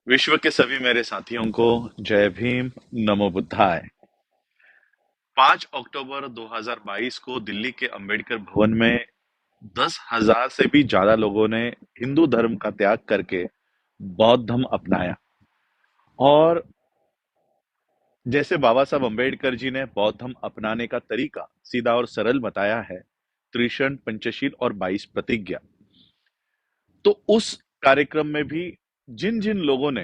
विश्व के सभी मेरे साथियों को जय भीम, नमो बुद्धाय। 5 अक्टूबर 2022 को दिल्ली के अंबेडकर भवन में 10,000 से भी ज्यादा लोगों ने हिंदू धर्म का त्याग करके बौद्ध धर्म अपनाया। और जैसे बाबा साहब अंबेडकर जी ने बौद्ध धर्म अपनाने का तरीका सीधा और सरल बताया है, त्रिशरण, पंचशील और 22 प्रतिज्ञा। तो उस कार्यक्रम में भी जिन जिन लोगों ने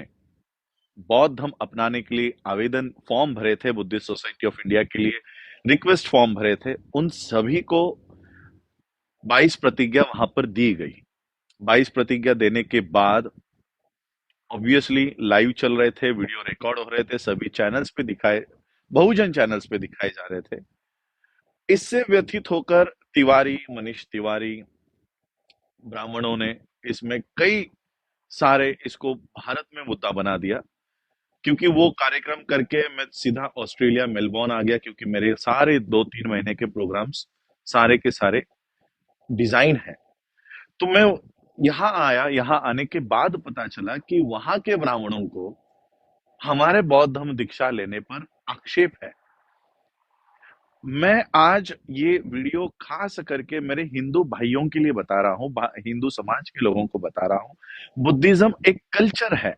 बौद्ध धर्म अपनाने के लिए आवेदन फॉर्म भरे थे, बुद्धिस्ट सोसाइटी ऑफ इंडिया के लिए रिक्वेस्ट फॉर्म भरे थे, उन सभी को 22 प्रतिज्ञा वहां पर दी गई। 22 प्रतिज्ञा देने के बाद ऑब्वियसली लाइव चल रहे थे, वीडियो रिकॉर्ड हो रहे थे, सभी चैनल्स पे दिखाए, बहुजन चैनल्स पे दिखाए जा रहे थे। इससे व्यथित होकर तिवारी, मनीष तिवारी, ब्राह्मणों ने इसमें कई सारे इसको भारत में मुद्दा बना दिया। क्योंकि वो कार्यक्रम करके मैं सीधा ऑस्ट्रेलिया मेलबोर्न आ गया, क्योंकि मेरे सारे 2-3 महीने के प्रोग्राम्स सारे के सारे डिजाइन है। तो मैं यहाँ आया, यहाँ आने के बाद पता चला कि वहां के ब्राह्मणों को हमारे बौद्ध धर्म दीक्षा लेने पर आक्षेप है। मैं आज ये वीडियो खास करके मेरे हिंदू भाइयों के लिए बता रहा हूँ, हिंदू समाज के लोगों को बता रहा हूँ। बुद्धिज्म एक कल्चर है।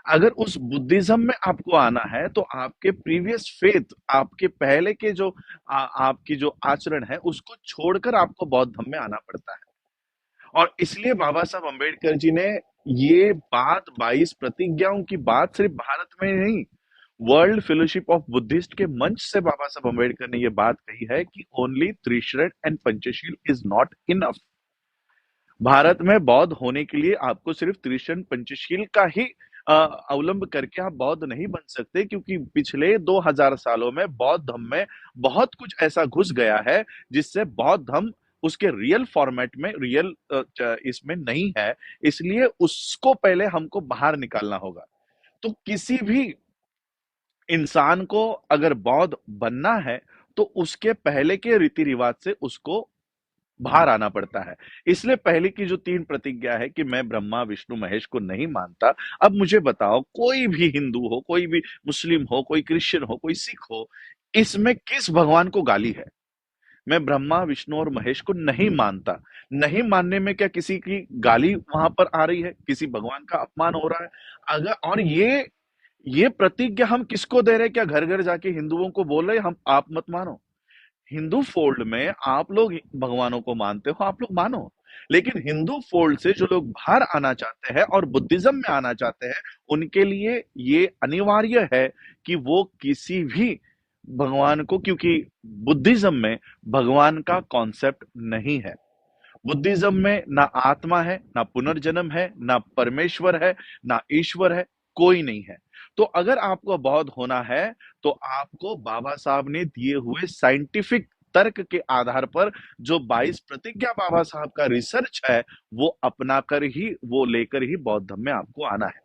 अगर उस बुद्धिज्म में आपको आना है तो आपके प्रीवियस फेथ, आपके पहले के जो आपकी जो आचरण है, उसको छोड़कर आपको बौद्ध धर्म में आना पड़ता है। और इसलिए बाबा साहब अंबेडकर जी ने ये बात, 22 प्रतिज्ञाओं की बात सिर्फ भारत में नहीं, वर्ल्ड फेलोशिप ऑफ बुद्धिस्ट के मंच से बाबा साहब अंबेडकर ने ये बात कही है कि only Trisharan and Panchsheel is not enough. Bharat में बौद्ध होने के लिए आपको सिर्फ त्रिशरण पंचशील का ही अवलंब करके आप बौद्ध नहीं बन सकते, क्योंकि पिछले 2000 सालों में बौद्ध धर्म में बहुत कुछ ऐसा घुस गया है जिससे बौद्ध धर्म उसके रियल फॉर्मेट में, रियल इसमें नहीं है। इसलिए उसको पहले हमको बाहर निकालना होगा। तो किसी भी इंसान को अगर बौद्ध बनना है तो उसके पहले के रीति रिवाज से उसको बाहर आना पड़ता है। इसलिए पहले की जो 3 प्रतिज्ञा है कि मैं ब्रह्मा विष्णु महेश को नहीं मानता। अब मुझे बताओ, कोई भी हिंदू हो, कोई भी मुस्लिम हो, कोई क्रिश्चियन हो, कोई सिख हो, इसमें किस भगवान को गाली है? मैं ब्रह्मा विष्णु और महेश को नहीं मानता। नहीं मानने में क्या किसी की गाली वहां पर आ रही है? किसी भगवान का अपमान हो रहा है? अगर और ये प्रतिज्ञा हम किसको दे रहे हैं? क्या घर घर जाके हिंदुओं को बोल रहे हैं हम आप मत मानो? हिंदू फोल्ड में आप लोग भगवानों को मानते हो, आप लोग मानो। लेकिन हिंदू फोल्ड से जो लोग बाहर आना चाहते हैं और बुद्धिज्म में आना चाहते हैं, उनके लिए ये अनिवार्य है कि वो किसी भी भगवान को, क्योंकि बुद्धिज्म में भगवान का कॉन्सेप्ट नहीं है। बुद्धिज्म में ना आत्मा है, ना पुनर्जन्म है, ना परमेश्वर है, ना ईश्वर है, कोई नहीं है। तो अगर आपको बौद्ध होना है तो आपको बाबा साहब ने दिए हुए साइंटिफिक तर्क के आधार पर जो 22 प्रतिज्ञा बाबा साहब का रिसर्च है, वो अपना कर ही, वो लेकर ही बौद्ध धर्म में आपको आना है।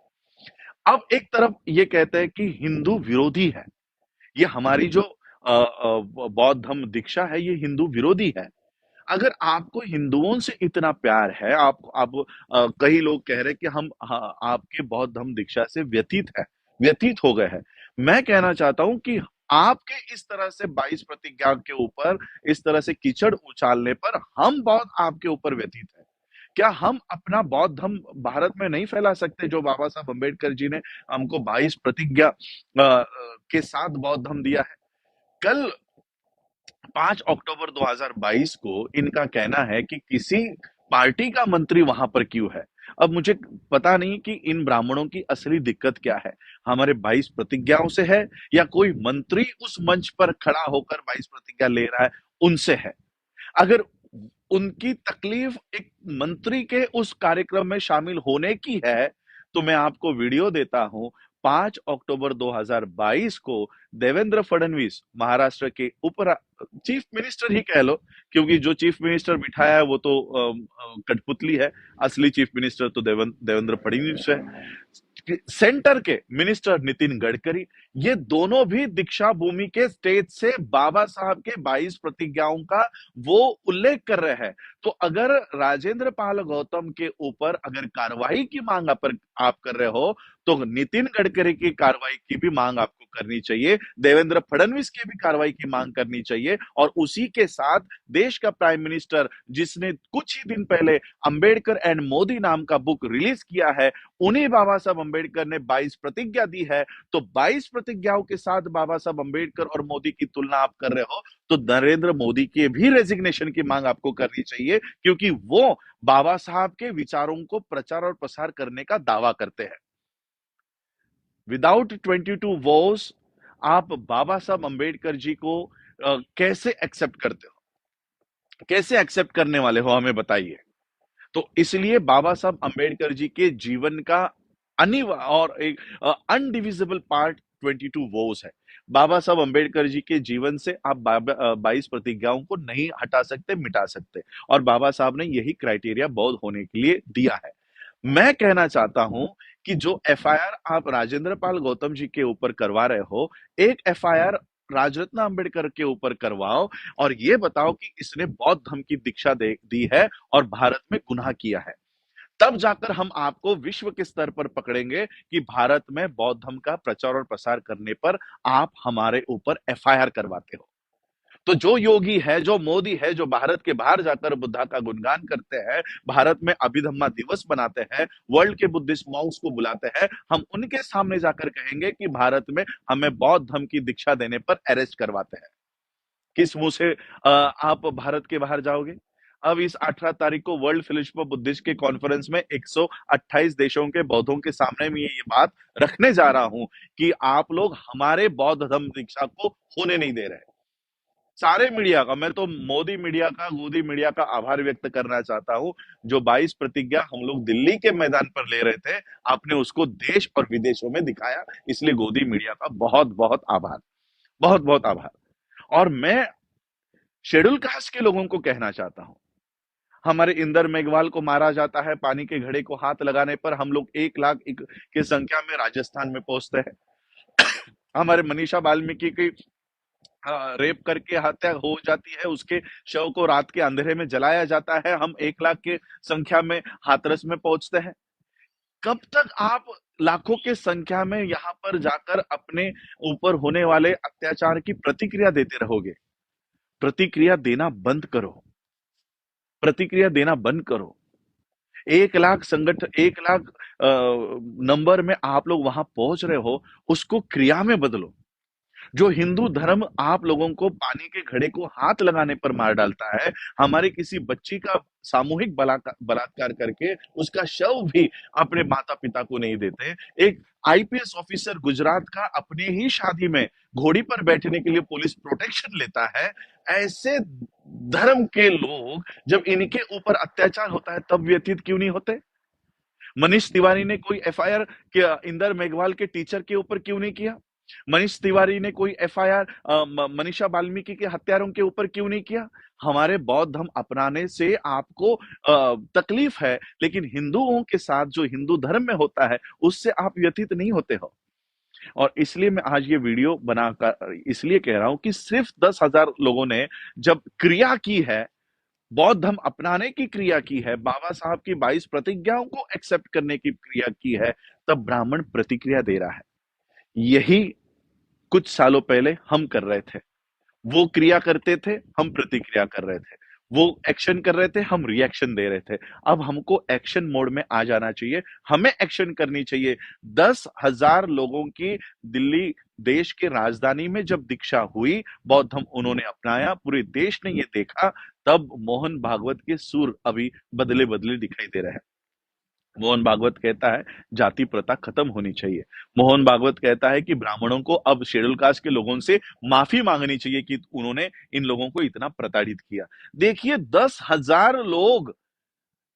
अब एक तरफ ये कहते हैं कि हिंदू विरोधी है, ये हमारी जो बौद्ध धर्म दीक्षा है, ये हिंदू विरोधी है। अगर आपको हिंदुओं से इतना प्यार है, आप कई लोग कह रहे हैं कि हम, हाँ, आपके बौद्ध धर्म दीक्षा से व्यतीत हो गए हैं। मैं कहना चाहता हूं कि आपके इस तरह से 22 प्रतिज्ञा के ऊपर इस तरह से कीचड़ उछालने पर हम बौद्ध आपके ऊपर व्यतीत है। क्या हम अपना बौद्ध धर्म भारत में नहीं फैला सकते, जो बाबा साहब अम्बेडकर जी ने हमको 22 प्रतिज्ञा के साथ बौद्ध धर्म दिया है? कल 5 अक्टूबर 2022 को इनका कहना है कि किसी पार्टी का मंत्री वहां पर क्यों है। अब मुझे पता नहीं कि इन ब्राह्मणों की असली दिक्कत क्या है, हमारे 22 प्रतिज्ञाओं से है या कोई मंत्री उस मंच पर खड़ा होकर 22 प्रतिज्ञा ले रहा है, उनसे है। अगर उनकी तकलीफ एक मंत्री के उस कार्यक्रम में शामिल होने की है, तो मैं आपको वीडियो देता हूं। 5 अक्टूबर 2022 को देवेंद्र फडणवीस, महाराष्ट्र के उप चीफ मिनिस्टर ही कह लो, क्योंकि जो चीफ मिनिस्टर बिठाया है वो तो कठपुतली है। असली चीफ मिनिस्टर तो देवेंद्र फडणवीस है। सेंटर के मिनिस्टर नितिन गडकरी, ये दोनों भी दीक्षा भूमि के स्टेज से बाबा साहब के 22 प्रतिज्ञाओं का वो उल्लेख कर रहे हैं। तो अगर राजेंद्र पाल गौतम के ऊपर अगर कार्रवाई की मांग आप कर रहे हो, तो नितिन गडकरी की कार्रवाई की भी मांग आपको करनी चाहिए, देवेंद्र फडणवीस की भी कार्रवाई की मांग करनी चाहिए, और उसी के साथ देश का प्राइम मिनिस्टर जिसने कुछ ही दिन पहले अंबेडकर एंड मोदी नाम का बुक रिलीज किया है, उन्हीं बाबा साहब अंबेडकर ने 22 प्रतिज्ञा दी है। तो 22 प्रतिज्ञाओं के साथ बाबा साहब अंबेडकर और मोदी की तुलना आप कर रहे हो, तो नरेंद्र मोदी के भी रेजिग्नेशन की मांग आपको करनी चाहिए, क्योंकि वो बाबा साहब के विचारों को प्रचार और प्रसार करने का दावा करते हैं। विदाउट 22 वोस आप बाबा साहब अंबेडकर जी को कैसे एक्सेप्ट करते हो, कैसे एक्सेप्ट करने वाले हो, हमें बताइए। तो इसलिए बाबा साहब अंबेडकर जी के जीवन का अनिवार्य और एक अनडिविजिबल पार्ट 22 वोस है। बाबा साहब अंबेडकर जी के जीवन से आप 22 प्रतिज्ञाओं को नहीं हटा सकते, मिटा सकते, और बाबा साहब ने यही क्राइटेरिया बौद्ध होने के लिए दिया है। मैं कहना चाहता हूं कि जो एफआईआर आप राजेंद्र पाल गौतम जी के ऊपर करवा रहे हो, एक एफआईआर राजरत्न अंबेडकर के ऊपर करवाओ, और ये बताओ कि इसने बौद्ध धर्म की दीक्षा दी है और भारत में गुनाह किया है। तब जाकर हम आपको विश्व के स्तर पर पकड़ेंगे कि भारत में बौद्ध धर्म का प्रचार और प्रसार करने पर आप हमारे ऊपर एफआईआर करवाते हो। तो जो योगी है, जो मोदी है, जो भारत के बाहर जाकर बुद्धा का गुणगान करते हैं, भारत में अभिधम्मा दिवस बनाते हैं, वर्ल्ड के बुद्धिस्ट मॉन्क्स को बुलाते हैं, हम उनके सामने जाकर कहेंगे कि भारत में हमें बौद्ध धर्म की दीक्षा देने पर अरेस्ट करवाते हैं। किस मुंह से आप भारत के बाहर जाओगे? अब इस 18 तारीख को वर्ल्ड फेलोशिप ऑफ बुद्धिस्ट के कॉन्फ्रेंस में 128 देशों के बौद्धों के सामने में ये बात रखने जा रहा हूं कि आप लोग हमारे बौद्ध धर्म दीक्षा को होने नहीं दे रहे। सारे मीडिया का, मैं तो मोदी मीडिया का, गोदी मीडिया का आभार व्यक्त करना चाहता हूं। जो 22 प्रतिज्ञा हम लोग दिल्ली के मैदान पर ले रहे थे, आपने उसको देश और विदेशों में दिखाया, इसलिए गोदी मीडिया का बहुत बहुत आभार, बहुत बहुत आभार। और मैं शेड्यूल कास्ट के लोगों को कहना चाहता हूं, हमारे इंदर मेघवाल को मारा जाता है पानी के घड़े को हाथ लगाने पर, हम लोग 1 लाख की संख्या में राजस्थान में पहुंचते हैं। हमारे मनीषा वाल्मीकि की रेप करके हत्या हो जाती है, उसके शव को रात के अंधेरे में जलाया जाता है, हम 1 लाख की संख्या में हाथरस में पहुंचते हैं। कब तक आप लाखों के संख्या में यहाँ पर जाकर अपने ऊपर होने वाले अत्याचार की प्रतिक्रिया देते रहोगे? प्रतिक्रिया देना बंद करो, प्रतिक्रिया देना बंद करो। 1 लाख संगठन, 1 लाख नंबर में आप लोग वहां पहुंच रहे हो, उसको क्रिया में बदलो। जो हिंदू धर्म आप लोगों को पानी के घड़े को हाथ लगाने पर मार डालता है, हमारे किसी बच्ची का सामूहिक बलात्कार करके उसका शव भी अपने माता पिता को नहीं देते, एक आईपीएस ऑफिसर गुजरात का अपने ही शादी में घोड़ी पर बैठने के लिए पुलिस प्रोटेक्शन लेता है, ऐसे धर्म के लोग जब इनके ऊपर अत्याचार होता है तब व्यथित क्यों नहीं होते? मनीष तिवारी ने कोई एफआईआर इंदर मेघवाल के टीचर के ऊपर क्यों नहीं किया? मनीष तिवारी ने कोई एफआईआर मनीषा वाल्मीकि के हत्यारों के ऊपर क्यों नहीं किया? हमारे बौद्ध धर्म अपनाने से आपको तकलीफ है, लेकिन हिंदुओं के साथ जो हिंदू धर्म में होता है उससे आप व्यतीत नहीं होते हो। और इसलिए मैं आज ये वीडियो बनाकर इसलिए कह रहा हूं कि सिर्फ 10,000 लोगों ने जब क्रिया की है, बौद्ध धर्म अपनाने की क्रिया की है, बाबा साहब की 22 प्रतिज्ञाओं को एक्सेप्ट करने की क्रिया की है, तब ब्राह्मण प्रतिक्रिया दे रहा है। यही कुछ सालों पहले हम कर रहे थे। वो क्रिया करते थे, हम प्रतिक्रिया कर रहे थे। वो एक्शन कर रहे थे, हम रिएक्शन दे रहे थे। अब हमको एक्शन मोड में आ जाना चाहिए, हमें एक्शन करनी चाहिए। 10,000 लोगों की दिल्ली देश के राजधानी में जब दीक्षा हुई, बौद्ध धर्म उन्होंने अपनाया, पूरे देश ने ये देखा, तब मोहन भागवत के सुर अभी बदले बदले दिखाई दे रहे हैं। मोहन भागवत कहता है जाति प्रथा खत्म होनी चाहिए। मोहन भागवत कहता है कि ब्राह्मणों को अब शेड्यूल कास्ट के लोगों से माफी मांगनी चाहिए कि उन्होंने इन लोगों को इतना प्रताड़ित किया। देखिए 10,000 लोग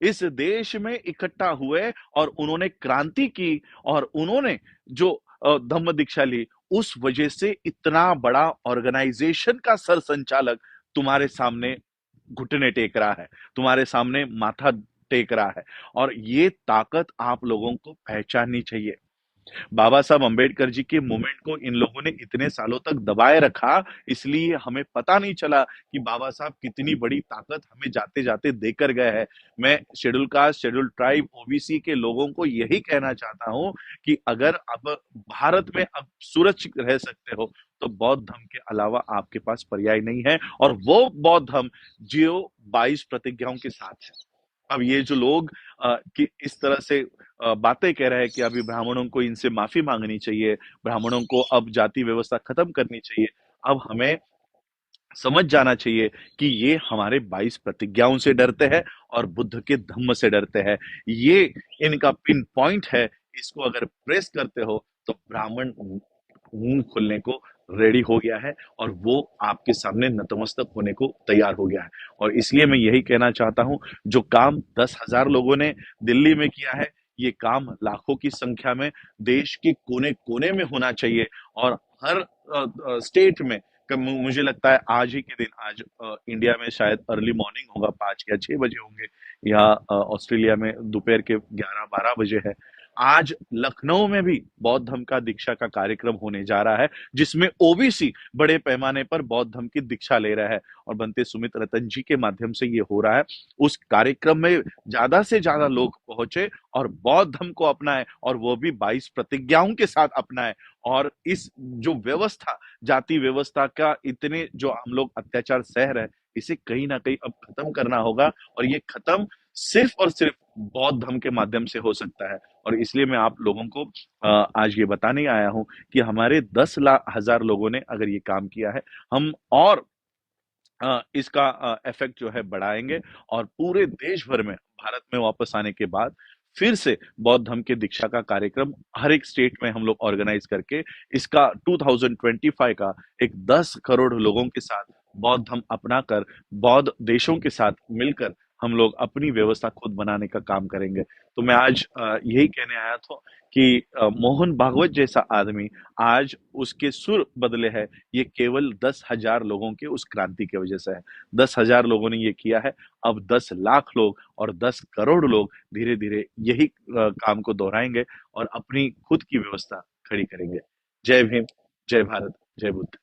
इस देश में इकट्ठा हुए और उन्होंने क्रांति की, और उन्होंने जो धम्म दीक्षा ली, उस वजह से इतना बड़ा ऑर्गेनाइजेशन का सर संचालक तुम्हारे सामने घुटने टेक रहा है, तुम्हारे सामने माथा टेक रहा है। और ये ताकत आप लोगों को पहचाननी चाहिए। बाबा साहब अंबेडकर जी के मूवमेंट को इन लोगों ने इतने सालों तक दबाए रखा, इसलिए हमें पता नहीं चला कि बाबा साहब कितनी बड़ी ताकत हमें जाते जाते देकर गए हैं। मैं schedule caste, schedule tribe, OBC के लोगों को यही कहना चाहता हूं कि अगर अब भारत में अब सुरक्षित रह सकते हो तो बौद्ध धर्म के अलावा आपके पास पर्याय नहीं है, और वो बौद्ध धर्म जो 22 प्रतिज्ञाओं के साथ है। अब ये जो लोग कि इस तरह से बातें कह रहे हैं कि अभी ब्राह्मणों को इनसे माफी मांगनी चाहिए, ब्राह्मणों को अब जाति व्यवस्था खत्म करनी चाहिए, अब हमें समझ जाना चाहिए कि ये हमारे 22 प्रतिज्ञाओं से डरते हैं और बुद्ध के धम्म से डरते हैं। ये इनका पिन पॉइंट है। इसको अगर प्रेस करते हो तो ब्राह्मण मुंह खोलने को रेडी हो गया है, और वो आपके सामने नतमस्तक होने को तैयार हो गया है। और इसलिए मैं यही कहना चाहता हूं, जो काम 10,000 लोगों ने दिल्ली में किया है, ये काम लाखों की संख्या में देश के कोने कोने में होना चाहिए। और हर स्टेट में मुझे लगता है आज ही के दिन, आज इंडिया में शायद अर्ली मॉर्निंग होगा, 5 या 6 बजे होंगे, या ऑस्ट्रेलिया में दोपहर के 11-12 बजे है। आज लखनऊ में भी बौद्ध धर्म का दीक्षा का कार्यक्रम होने जा रहा है, जिसमें ओबीसी बड़े पैमाने पर बौद्ध धर्म की दीक्षा ले रहा है, और बनते सुमित रतन जी के माध्यम से ये हो रहा है। उस कार्यक्रम में ज्यादा से ज्यादा लोग पहुंचे और बौद्ध धर्म को अपनाए, और वो भी 22 प्रतिज्ञाओं के साथ अपनाए। और इस जो व्यवस्था, जाति व्यवस्था का इतने जो हम लोग अत्याचार सह रहे हैं, इसे कहीं ना कहीं अब खत्म करना होगा, और ये खत्म सिर्फ और सिर्फ बौद्ध धर्म के माध्यम से हो सकता है। और इसलिए मैं आप लोगों को आज ये बताने आया हूं कि हमारे 10,000 लोगों ने अगर ये काम किया है, हम और इसका इफेक्ट जो है बढ़ाएंगे, और पूरे देश भर में भारत में वापस आने के बाद फिर से बौद्ध धर्म के दीक्षा का कार्यक्रम हर एक स्टेट में हम लोग ऑर्गेनाइज करके इसका 2025 का एक 10 करोड़ लोगों के साथ बौद्ध धर्म अपनाकर बौद्ध देशों के साथ मिलकर हम लोग अपनी व्यवस्था खुद बनाने का काम करेंगे। तो मैं आज यही कहने आया था कि मोहन भागवत जैसा आदमी, आज उसके सुर बदले हैं, ये केवल 10,000 लोगों के उस क्रांति की वजह से है। 10,000 लोगों ने ये किया है। अब 10 लाख लोग और 10 करोड़ लोग धीरे धीरे यही काम को दोहराएंगे और अपनी खुद की व्यवस्था खड़ी करेंगे। जय भीम, जय भारत, जय बुद्ध।